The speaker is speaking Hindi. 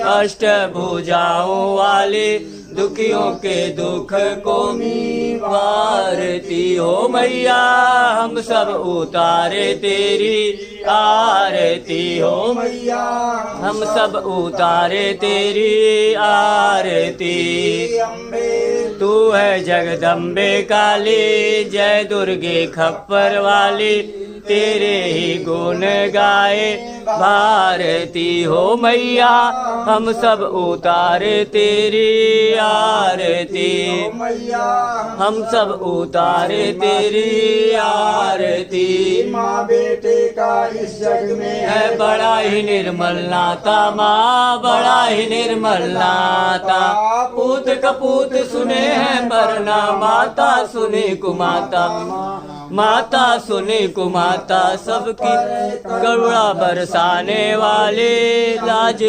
अष्टभुजाओं वाले दुखियों के दुख को निवारती हो मैया। हम सब उतारे तेरी आरती हो मैया, हम सब उतारे तेरी आरती। तू है जगदम्बे काली, जय दुर्गे खप्पर वाली, तेरे ही गुण गाए भारती हो मैया। हम सब उतारे तेरी आरती, हम सब उतारे तेरी आरती। माँ बेटे का इस जग में है बड़ा ही निर्मल नाता, माँ बड़ा ही निर्मल नाता। पूत कपूत सुने हैं वरना माता सुने कुमाता, माता सुने कुमाता सबकी करुणा बरसाने वाले लाज